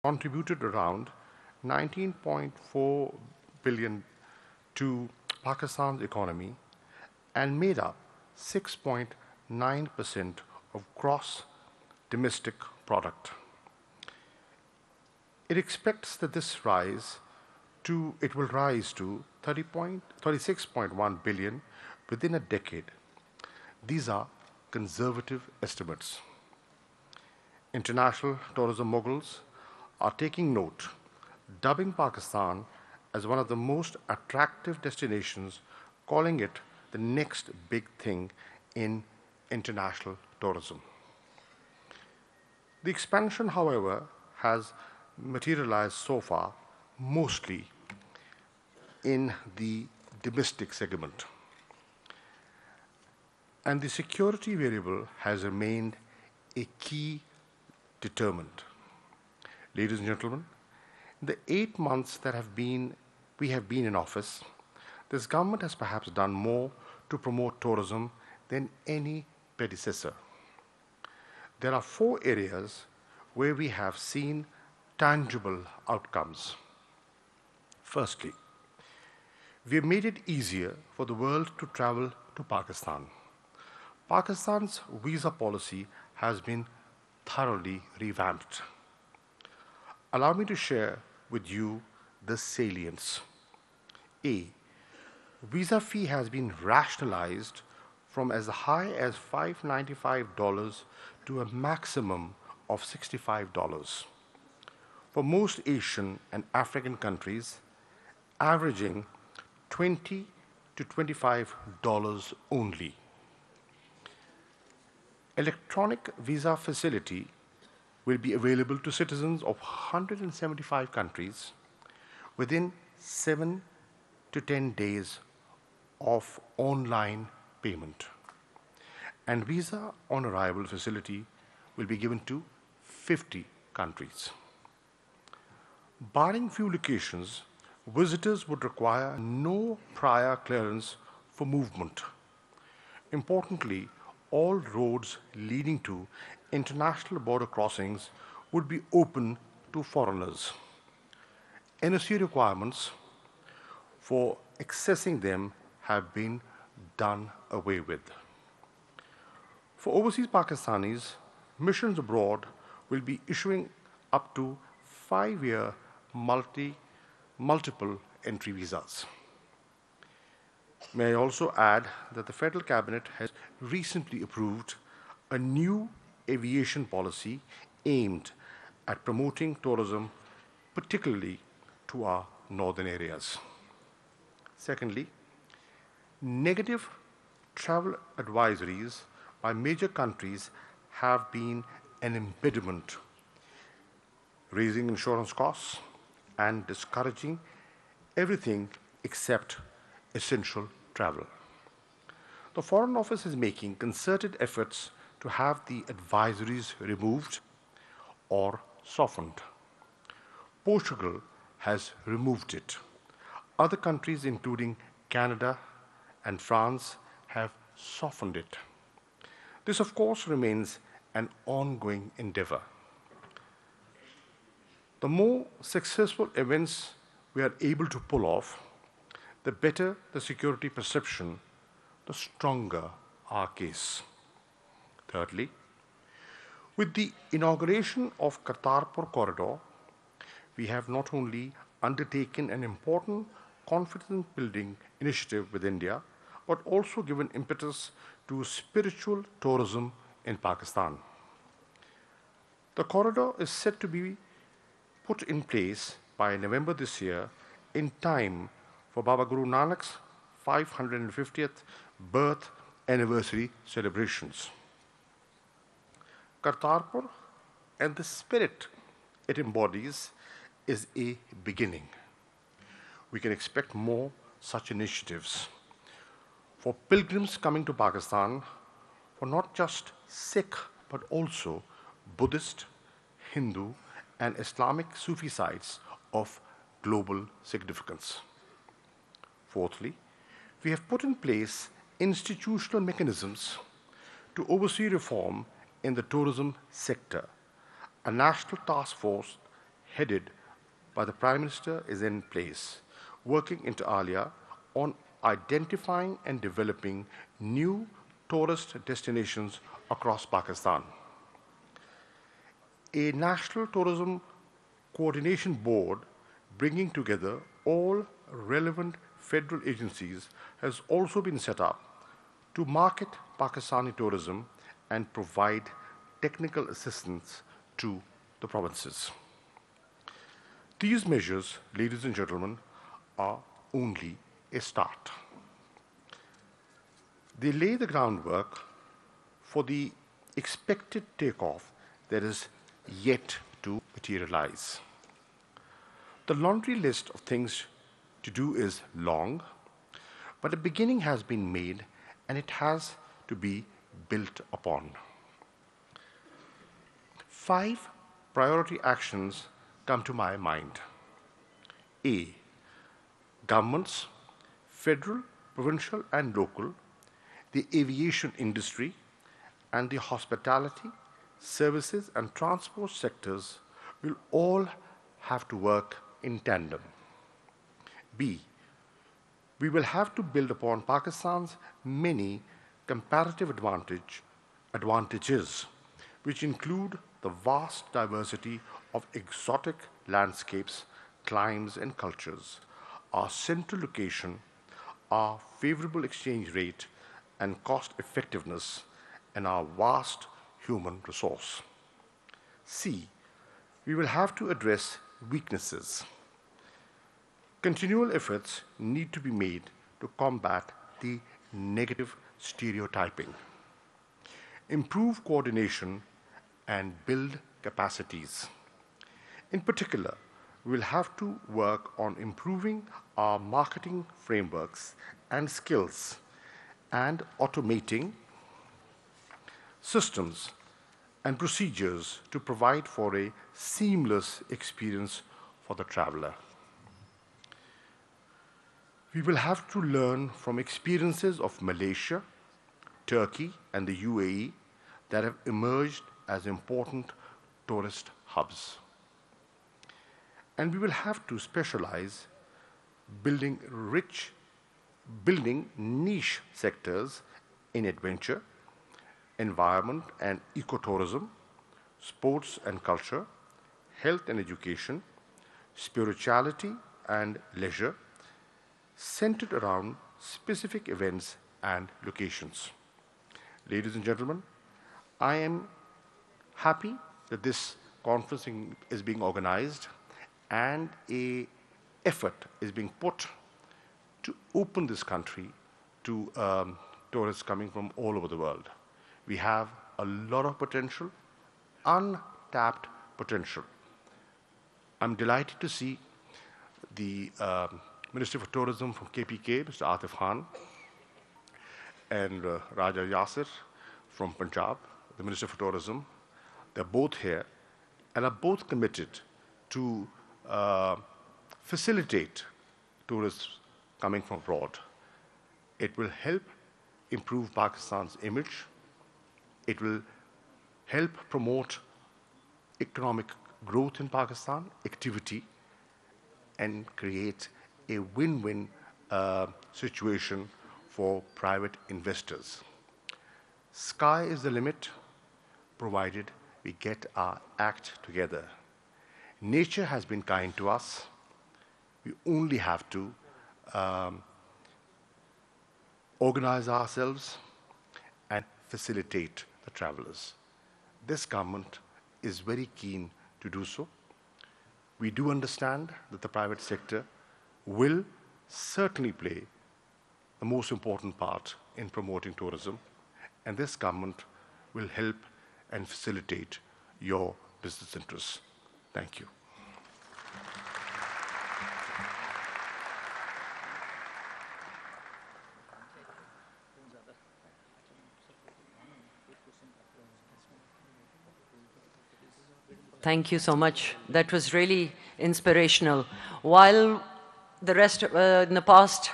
contributed around 19.4 billion to Pakistan's economy and made up 6.9% of gross domestic product. It expects that it will rise to 36.1 billion within a decade. These are conservative estimates. International tourism moguls are taking note, dubbing Pakistan as one of the most attractive destinations, calling it the next big thing in international tourism. The expansion, however, has materialized so far mostly in the domestic segment. And the security variable has remained a key determinant. Ladies and gentlemen, in the 8 months that we have been in office, this government has perhaps done more to promote tourism than any predecessor. There are 4 areas where we have seen tangible outcomes. Firstly, we have made it easier for the world to travel to Pakistan. Pakistan's visa policy has been thoroughly revamped. Allow me to share with you the salience. A, visa fee has been rationalized from as high as $595 to a maximum of $65. For most Asian and African countries, averaging $20 to $25 only. Electronic visa facility will be available to citizens of 175 countries within 7 to 10 days of online payment. And visa on arrival facility will be given to 50 countries. Barring few locations, visitors would require no prior clearance for movement. Importantly, all roads leading to international border crossings would be open to foreigners. NOC requirements for accessing them have been done away with. For overseas Pakistanis, missions abroad will be issuing up to 5-year multiple entry visas. May I also add that the Federal Cabinet has recently approved a new aviation policy aimed at promoting tourism, particularly to our northern areas. Secondly, negative travel advisories by major countries have been an impediment, raising insurance costs and discouraging everything except essential travel. The Foreign Office is making concerted efforts to have the advisories removed or softened. Portugal has removed it. Other countries, including Canada and France, have softened it. This, of course, remains an ongoing endeavor. The more successful events we are able to pull off, the better the security perception, the stronger our case. Thirdly, with the inauguration of Kartarpur Corridor, we have not only undertaken an important confidence-building initiative with India, but also given impetus to spiritual tourism in Pakistan. The corridor is set to be put in place by November this year in time for Baba Guru Nanak's 550th birth anniversary celebrations. Kartarpur and the spirit it embodies is a beginning. We can expect more such initiatives for pilgrims coming to Pakistan, for not just Sikh but also Buddhist, Hindu, and Islamic Sufi sites of global significance. Fourthly, we have put in place institutional mechanisms to oversee reform in the tourism sector. A national task force headed by the Prime Minister, is in place, working inter alia on identifying and developing new tourist destinations across Pakistan. A National Tourism Coordination Board bringing together all relevant federal agencies has also been set up to market Pakistani tourism and provide technical assistance to the provinces. These measures, ladies and gentlemen, are only a start. They lay the groundwork for the expected takeoff that is yet to materialize. The laundry list of things to do is long, but a beginning has been made and it has to be built upon. 5 priority actions come to my mind. A. Governments, federal, provincial, and local, the aviation industry, and the hospitality, services, and transport sectors will all have to work in tandem. B. We will have to build upon Pakistan's many comparative advantages, which include the vast diversity of exotic landscapes, climes, and cultures, our central location, our favorable exchange rate and cost effectiveness, and our vast human resource. C. We will have to address weaknesses. Continual efforts need to be made to combat the negative stereotyping, improve coordination, and build capacities. In particular, we will have to work on improving our marketing frameworks and skills and automating systems and procedures to provide for a seamless experience for the traveler. We will have to learn from experiences of Malaysia, Turkey, and the UAE that have emerged as important tourist hubs. And we will have to specialize building niche sectors in adventure, environment and ecotourism, sports and culture, health and education, spirituality and leisure, centered around specific events and locations. Ladies and gentlemen, I am happy that this conference is being organized and an effort is being put to open this country to tourists coming from all over the world. We have a lot of potential, untapped potential. I'm delighted to see the Minister for Tourism from KPK, Mr. Atif Khan, and Raja Yasir from Punjab, the Minister for Tourism. They're both here and are both committed to facilitate tourists coming from abroad. It will help improve Pakistan's image. It will help promote economic growth in Pakistan, activity, and create a win-win situation for private investors. Sky is the limit, provided we get our act together. Nature has been kind to us. We only have to organize ourselves and facilitate the travelers. This government is very keen to do so. We do understand that the private sector will certainly play the most important part in promoting tourism, and this government will help and facilitate your business interests. Thank you. Thank you so much. That was really inspirational. While the rest, in the past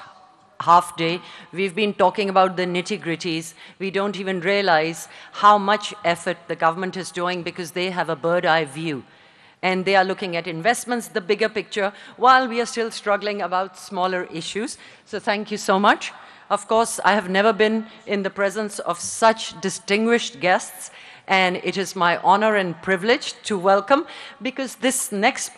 half day, we've been talking about the nitty-gritties, we don't even realize how much effort the government is doing because they have a bird-eye view. and they are looking at investments, the bigger picture, while we are still struggling about smaller issues. So thank you so much. Of course, I have never been in the presence of such distinguished guests, and it is my honor and privilege to welcome, because this next